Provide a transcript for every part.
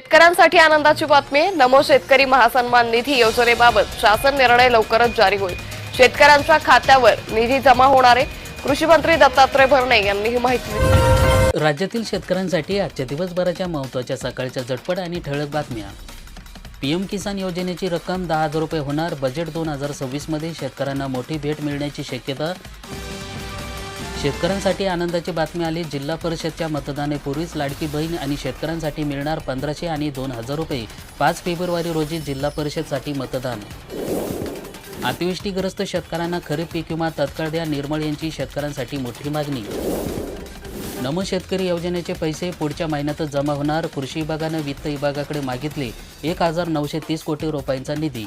शेतकऱ्यांसाठी आनंदाची बातमी. नमो शेतकरी महासन्मान निधी योजनेबाबत शासन निर्णय लवकरच जारी होईल. शेतकऱ्यांच्या खात्यावर निधी जमा होणार आहे. कृषी मंत्री दत्तात्रय भरणे यांनी ही माहिती दिली. राज्यातील शेतकऱ्यांसाठी आजच्या दिवसभराच्या महत्त्वाच्या सकाळच्या झटपट आणि ठळक बातम्या. पीएम किसान योजनेची रक्कम 10,000 रुपये होणार. बजेट 2026 मध्ये शेतकऱ्यांना मोठी भेट मिळण्याची शक्यता. शेतकऱ्यांसाठी आनंदाची बातमी आली. जिल्हा परिषदच्या मतदानापूर्वीच लाडकी बहीण आणि शेतकऱ्यांसाठी मिळणार 1500 आणि 2,000 रुपये. 5 फेब्रुवारी रोजी जिल्हा परिषदसाठी मतदान. अतिवृष्टीग्रस्त शेतकऱ्यांना खरीप पीक विमा तत्काळ द्या. निर्मळ यांची शेतकऱ्यांसाठी मोठी मागणी. नमो शेतकरी योजनेचे पैसे पुढच्या महिन्यातच जमा होणार. कृषी विभागानं वित्त विभागाकडे मागितले 1930 कोटी रुपयांचा निधी.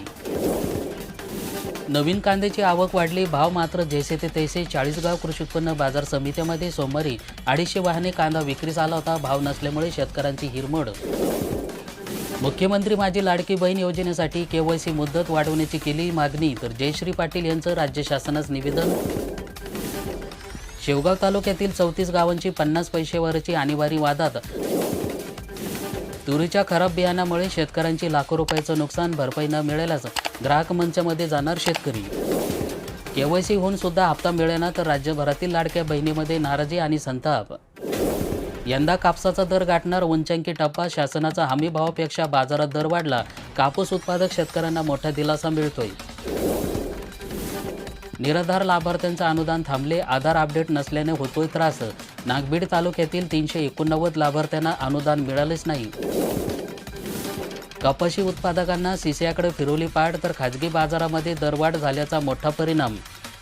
नवीन कांद्याची आवक वाढली. भाव मात्र जैसे ते तैसे. 40गाव कृषी उत्पन्न बाजार समितीमध्ये सोमवारी 250 वाहने कांदा विक्रीस आला होता. भाव नसल्यामुळे शेतकऱ्यांची हिरमोड. मुख्यमंत्री माझी लाडकी बहीण योजनेसाठी KYC मुदत वाढवण्याची केली मागणी. तर जयश्री पाटील यांचं राज्य शासनास निवेदन. शेवगाव तालुक्यातील 34 गावांची 50 पैशावरची आणीबाणी वादात. तुरीच्या खराब बियाणामुळे शेतकऱ्यांची लाखो रुपयाचं नुकसान. भरपाई न मिळाल्यास ग्राहक मंचामध्ये जाणार शेतकरी. KYC होऊन सुद्धा हप्ता मिळेना तर राज्यभरातील लाडक्या बहिणीमध्ये नाराजी आणि संताप. यंदा कापसाचा दर गाठणार उंचांकी टप्पा. शासनाचा हमी भावापेक्षा बाजारात दर वाढला. कापूस उत्पादक शेतकऱ्यांना मोठा दिलासा मिळतोय. निराधार लाभार्थ्यांचं अनुदान थांबले. आधार अपडेट नसल्याने होतोय त्रास. नागबीड तालुक्यातील 389 लाभार्थ्यांना अनुदान मिळालेच नाही. कपाशी उत्पादकांना सीसीआयकडे फिरवली पाठ. तर खाजगी बाजारामध्ये दरवाढ झाल्याचा मोठा परिणाम.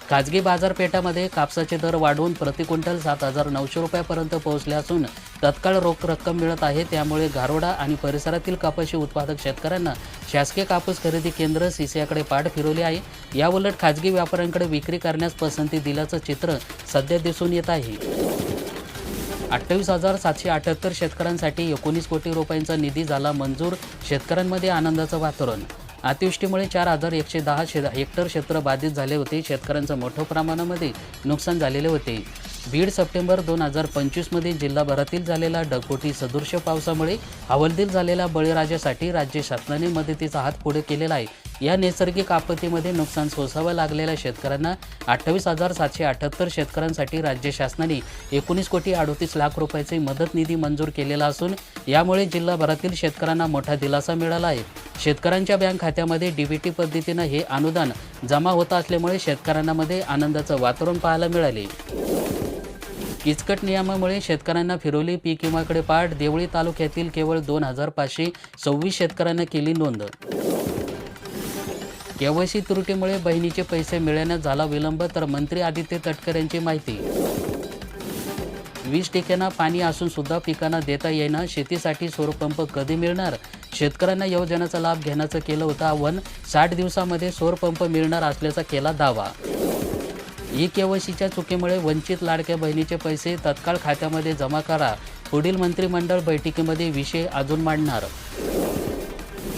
खाजगी बाजारपेठामध्ये कापसाचे दर वाढून प्रति क्विंटल 7,900 रुपयापर्यंत पोहोचले असून तत्काळ रोख रक्कम मिळत आहे. त्यामुळे गारोडा आणि परिसरातील कपाशी उत्पादक शेतकऱ्यांना शासकीय कापूस खरेदी केंद्र सीसीआयकडे पाठ फिरवली आहे. याउलट खाजगी व्यापाऱ्यांकडे विक्री करण्यास पसंती दिल्याचं चित्र सध्या दिसून येत आहे. 28,778 शेतकऱ्यांसाठी 19 कोटी रुपयांचा निधी झाला मंजूर. शेतकऱ्यांमध्ये आनंदाचं वातावरण. अतिवृष्टीमुळे 4,110 हेक्टर क्षेत्र बाधित झाले होते. शेतकऱ्यांचं मोठ्या प्रमाणामध्ये नुकसान झालेले होते. बीड सप्टेंबर 2025 जिल्हाभरातील झालेल्या ढगफुटी सदृश्य पावसामुळे हवालदिल झालेल्या बळीराजासाठी राज्य शासनाने मदतीचा हात पुढे केलेला आहे. या नैसर्गिक आपत्तीमध्ये नुकसान सोसावं लागलेल्या शेतकऱ्यांना 28,778 शेतकऱ्यांसाठी राज्य शासनाने 19 कोटी 38 लाख रुपयाचे मदत निधी मंजूर केलेला असून यामुळे जिल्हाभरातील शेतकऱ्यांना मोठा दिलासा मिळाला आहे. शेतकऱ्यांच्या बँक खात्यामध्ये DBT पद्धतीनं हे अनुदान जमा होत असल्यामुळे शेतकऱ्यांमध्ये आनंदाचं वातावरण पाहायला मिळाले. किचकट नियमामुळे शेतकऱ्यांना फिरवली पीक विम्याकडे पाठ. देवळी तालुक्यातील केवळ 2,526 शेतकऱ्यांना केली नोंद. KYC त्रुटीमुळे बहिणीचे पैसे मिळण्यास झाला विलंब. तर मंत्री आदित्य तटकरे यांची माहिती. 20 टक्क्यांना पाणी असून सुद्धा पिकांना देता येईना. शेतीसाठी सौरपंप कधी मिळणार? शेतकऱ्यांना योजनेचा लाभ घेण्याचं केलं होतं आव्हान. 60 दिवसामध्ये सौरपंप मिळणार असल्याचा केला दावा. KYCच्या चुकीमुळे वंचित लाडक्या बहिणीचे पैसे तत्काळ खात्यामध्ये जमा करा. पुढील मंत्रिमंडळ बैठकीमध्ये विषय अजून मांडणार.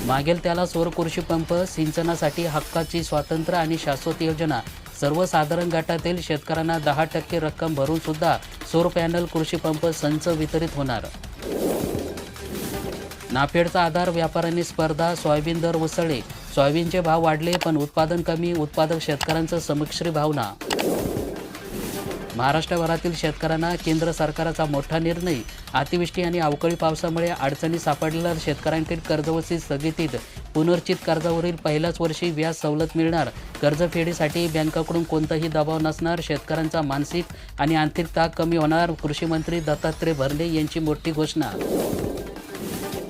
मागेल त्याला सौर कृषी पंप. सिंचनासाठी हक्काची स्वतंत्र आणि शाश्वत योजना. सर्वसाधारण गटातील शेतकऱ्यांना 10% रक्कम भरून सुद्धा सौर पॅनल कृषी पंप संच वितरित होणार. नाफेडचा आधार व्यापाऱ्यांनी स्पर्धा. सोयाबीन दर उसळले. सोयाबीनचे भाव वाढले पण उत्पादन कमी. उत्पादक शेतकऱ्यांचं समश्री भावना. महाराष्ट्रभरातील शेतकऱ्यांना केंद्र सरकारचा मोठा निर्णय. अतिवृष्टी आणि अवकाळी पावसामुळे अडचणी सापडलेल्या शेतकऱ्यांकडील कर्जवसूली स्थगितीत. पुनर्चित कर्जावरील पहिल्याच वर्षी व्याज सवलत मिळणार. कर्जफेडीसाठी बँकाकडून कोणताही दबाव नसणार. शेतकऱ्यांचा मानसिक आणि आर्थिक ताग कमी होणार. कृषी मंत्री दत्तात्रय भरणे यांची मोठी घोषणा.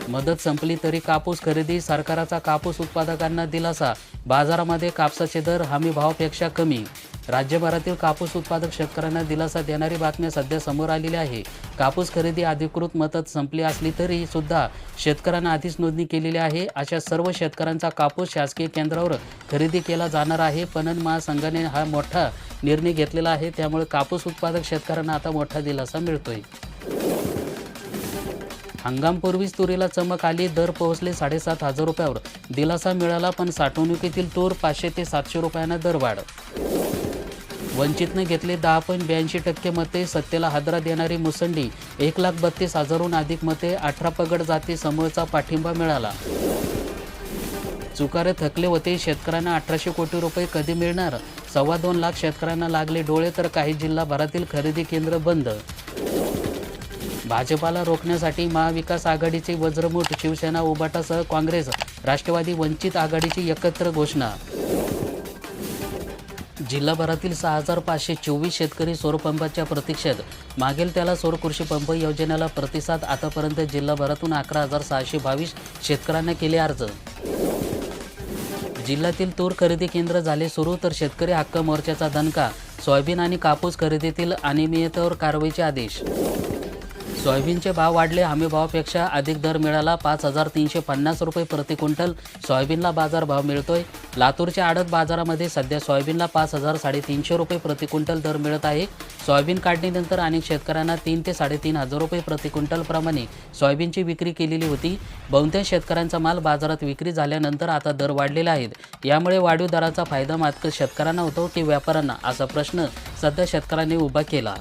मदत संपली तरी कापूस खरेदी. सरकारचा कापूस उत्पादकांना दिलासा. बाजारामध्ये कापसाचे दर हमी भावापेक्षा कमी. राज्यभरातील कापूस उत्पादक शेतकऱ्यांना दिलासा देणारी बातमी सध्या समोर आलेली आहे. कापूस खरेदी अधिकृत मदत संपली असली तरी सुद्धा शेतकऱ्यांना आधीच नोंदणी केलेली आहे. अशा सर्व शेतकऱ्यांचा कापूस शासकीय केंद्रावर खरेदी केला जाणार आहे. पणन महासंघाने हा मोठा निर्णय घेतलेला आहे. त्यामुळे कापूस उत्पादक शेतकऱ्यांना आता मोठा दिलासा मिळतोय. हंगामपूर्वीच तुरीला चमक आली. दर पोहोचले 7,500 रुपयावर. दिलासा मिळाला पण साठवणुकीतील तूर 500 ते 700 रुपयांना दरवाढ. वंचितने घेतले 10.82% मते, सत्तेला हादरा देणारी मुसंडी 1,32,000हून अधिक मते, 18 पगड जाती समूहाचा पाठिंबा मिळाला. चुकारे थकले होते, शेतकऱ्यांना 1800 कोटी रुपये कधी मिळणार? 2.25 लाख शेतकऱ्यांना लागले डोळे, तर काही जिल्हाभरातील खरेदी केंद्र बंद. भाजपाला रोखण्यासाठी महाविकास आघाडीची वज्रमूठ, शिवसेना उभाटासह काँग्रेस, राष्ट्रवादी, वंचित आघाडीची एकत्र घोषणा. जिल्हाभरातील 6,524 शेतकरी सौरपंपाच्या प्रतीक्षेत, मागेल त्याला सौर कृषी पंप योजनेला प्रतिसाद. आतापर्यंत जिल्हाभरातून 11,622 शेतकऱ्यांना केले अर्ज. जिल्ह्यातील तूर खरेदी केंद्र झाले सुरू, तर शेतकरी हक्क मोर्चाचा दणका. सोयाबीन आणि कापूस खरेदीतील अनियमिततेवर कारवाईचे आदेश. सोयाबीनचे भाव वाढले, हमीभावापेक्षा अधिक दर मिळाला. 5,350 रुपये प्रति क्विंटल सोयाबीनला बाजारभाव मिळतोय. लातूरच्या आडत बाजारामध्ये सध्या सोयाबीनला 5,350 रुपये प्रति क्विंटल दर मिळत आहे. सोयाबीन काढणीनंतर अनेक शेतकऱ्यांना 3,000 ते 3,500 रुपये प्रति क्विंटल प्रमाणे सोयाबीनची विक्री केलेली होती. बहुतेक शेतकऱ्यांचा माल बाजारात विक्री झाल्यानंतर आता दर वाढलेले आहेत. यामुळे वाढीव दराचा फायदा मात्र शेतकऱ्यांना होतो की व्यापाऱ्यांना, असा प्रश्न सध्या शेतकऱ्यांनी उभा केला.